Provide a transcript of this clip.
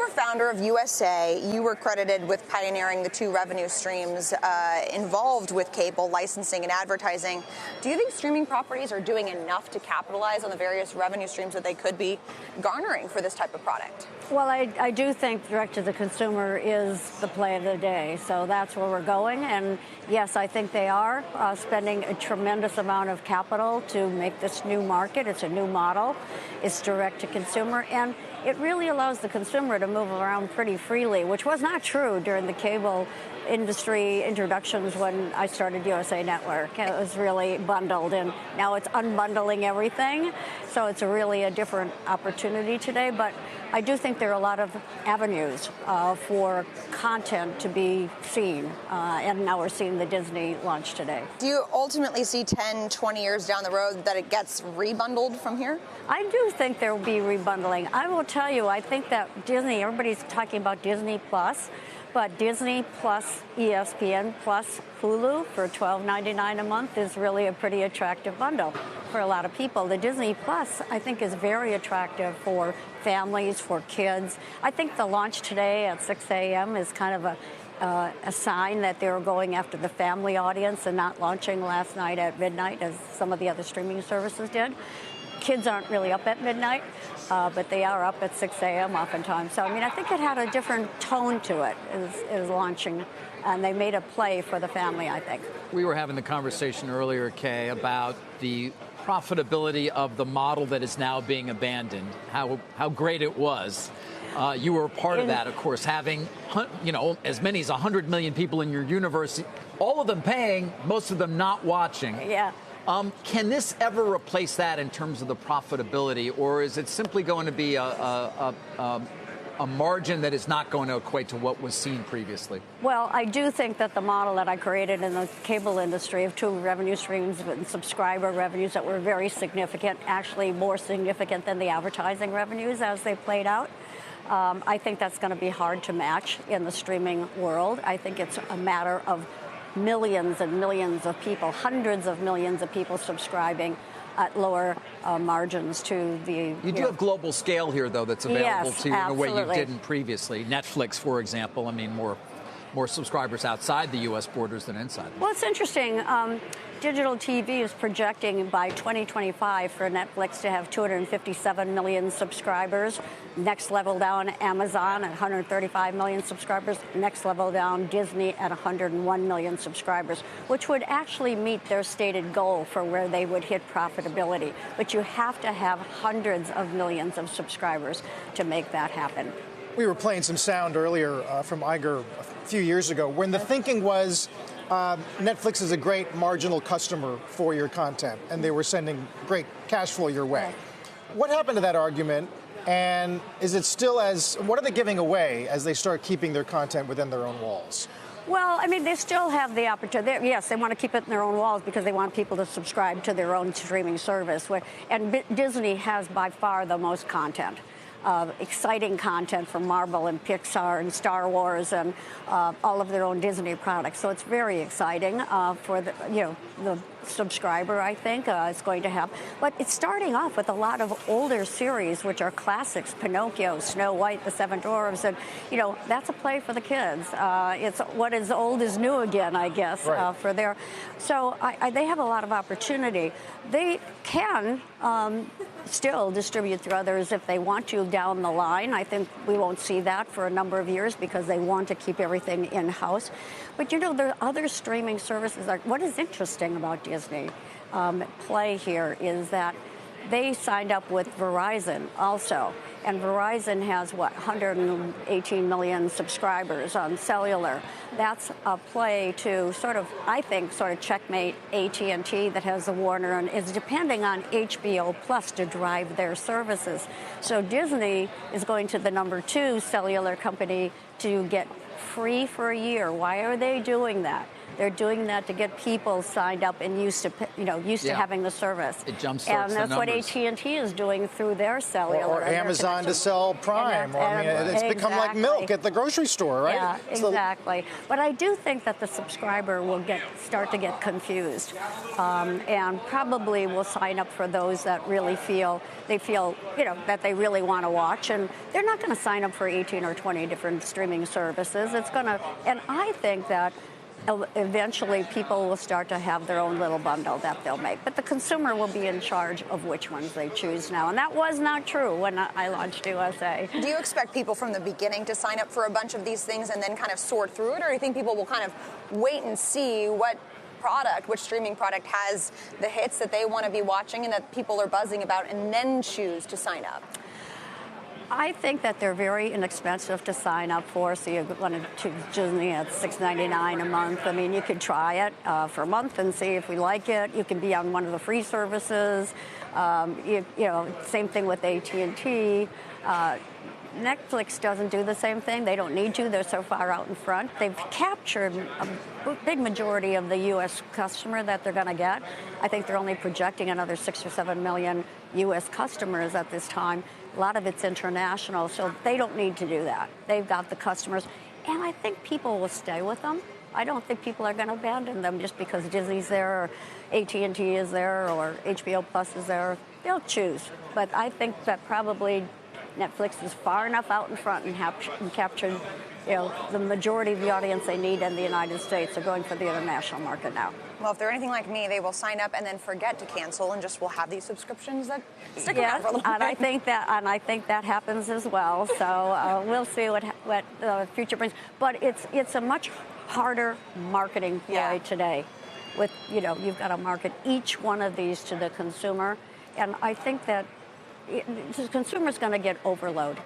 were founder of USA. You were credited with pioneering the two revenue streams involved with cable, licensing and advertising. Do you think streaming properties are doing enough to capitalize on the various revenue streams that they could be garnering for this type of product? Well, I do think direct-to-the-consumer is the play of the day, so that's where we're going. And yes, I think they are spending a tremendous amount of capital to make this new market. It's a new model. It's direct-to-consumer, and it really allows the consumer to move around pretty freely, which was not true during the cable industry introductions when I started USA Network. It was really bundled, and now it's unbundling everything. So it's really a different opportunity today. But I do think there are a lot of avenues for content to be seen. And now we're seeing the Disney launch today. Do you ultimately see 10, 20 years down the road that it gets rebundled from here? I do think there will be rebundling. I will tell you, I think that Disney, everybody's talking about Disney Plus. But Disney plus ESPN plus Hulu for $12.99 a month is really a pretty attractive bundle for a lot of people. The Disney Plus, I think, is very attractive for families, for kids. I think the launch today at 6 a.m. is kind of a sign that they're going after the family audience and not launching last night at midnight as some of the other streaming services did. Kids aren't really up at midnight, but they are up at 6 a.m. oftentimes. So, I mean, I think it had a different tone to it as launching, and they made a play for the family, I think. We were having the conversation earlier, Kay, about the profitability of the model that is now being abandoned, how great it was. You were a part of that, of course, having, as many as 100 million people in your universe, all of them paying, most of them not watching. Yeah. Can this ever replace that in terms of the profitability, or is it simply going to be a margin that is not going to equate to what was seen previously? Well, I do think that the model that I created in the cable industry of two revenue streams and subscriber revenues that were very significant, actually more significant than the advertising revenues as they played out, I think that's going to be hard to match in the streaming world. I think it's a matter of millions and millions of people, hundreds of millions of people subscribing at lower margins to the... You do have global scale here, though, that's available to you in a way you absolutely. didn't previously. Netflix, for example, I mean, more subscribers outside the U.S. borders than inside. Well, it's interesting. Digital TV is projecting by 2025 for Netflix to have 257 million subscribers. Next level down, Amazon at 135 million subscribers. Next level down, Disney at 101 million subscribers, which would actually meet their stated goal for where they would hit profitability. But you have to have hundreds of millions of subscribers to make that happen. We were playing some sound earlier from Iger a few years ago when the thinking was Netflix is a great marginal customer for your content, and they were sending great cash flow your way. Right. What happened to that argument, and is it still what are they giving away as they start keeping their content within their own walls? Well, I mean, they still have the opportunity. Yes, they want to keep it in their own walls because they want people to subscribe to their own streaming service. And Disney has by far the most content. Exciting content from Marvel and Pixar and Star Wars and all of their own Disney products. So it's very exciting for the subscriber, I think, is going to have. But it's starting off with a lot of older series, which are classics, Pinocchio, Snow White, The Seven Dwarfs, and, that's a play for the kids. It's what is old is new again, I guess, right. For their. So they have a lot of opportunity. They can still distribute through others if they want to down the line. I think we won't see that for a number of years because they want to keep everything in-house. But, there are other streaming services. What is interesting about Disney play here is that they signed up with Verizon also. And Verizon has, 118 million subscribers on cellular. That's a play to sort of checkmate AT&T that has the Warner and is depending on HBO Plus to drive their services. So Disney is going to the number 2 cellular company to get free for a year. Why are they doing that? They're doing that to get people signed up and used to having the service. It jumpstarts and that's the what numbers. AT&T is doing through their cellular. Or Amazon to sell Prime. It's become like milk at the grocery store, right? Yeah, exactly. But I do think that the subscriber will start to get confused, and probably will sign up for those that really feel that they really want to watch, and they're not going to sign up for 18 or 20 different streaming services. And I think that eventually people will start to have their own little bundle that they'll make. But the consumer will be in charge of which ones they choose now. And that was not true when I launched USA. Do you expect people from the beginning to sign up for a bunch of these things and then kind of sort through it? Or do you think people will kind of wait and see which streaming product has the hits that they want to be watching and that people are buzzing about, and then choose to sign up? I think that they're very inexpensive to sign up for. So you're going to choose Disney at $6.99 a month. I mean, you could try it for a month and see if we like it. You can be on one of the free services. Same thing with AT&T. Netflix doesn't do the same thing. They don't need to. They're so far out in front. They've captured a big majority of the U.S. customer that they're going to get. I think they're only projecting another 6 or 7 million U.S. customers at this time. A lot of it's international, so they don't need to do that. They've got the customers, and I think people will stay with them. I don't think people are going to abandon them just because Disney's there or AT&T is there or HBO Plus is there. They'll choose. But I think that probably Netflix is far enough out in front and captured, the majority of the audience they need in the United States. Are going for the international market now. Well, if they're anything like me, they will sign up and then forget to cancel and just will have these subscriptions that stick around for a little bit. And I think that happens as well. So we'll see what the future brings. But it's a much harder marketing play today. With you've got to market each one of these to the consumer, and I think that the consumer's going to get overload.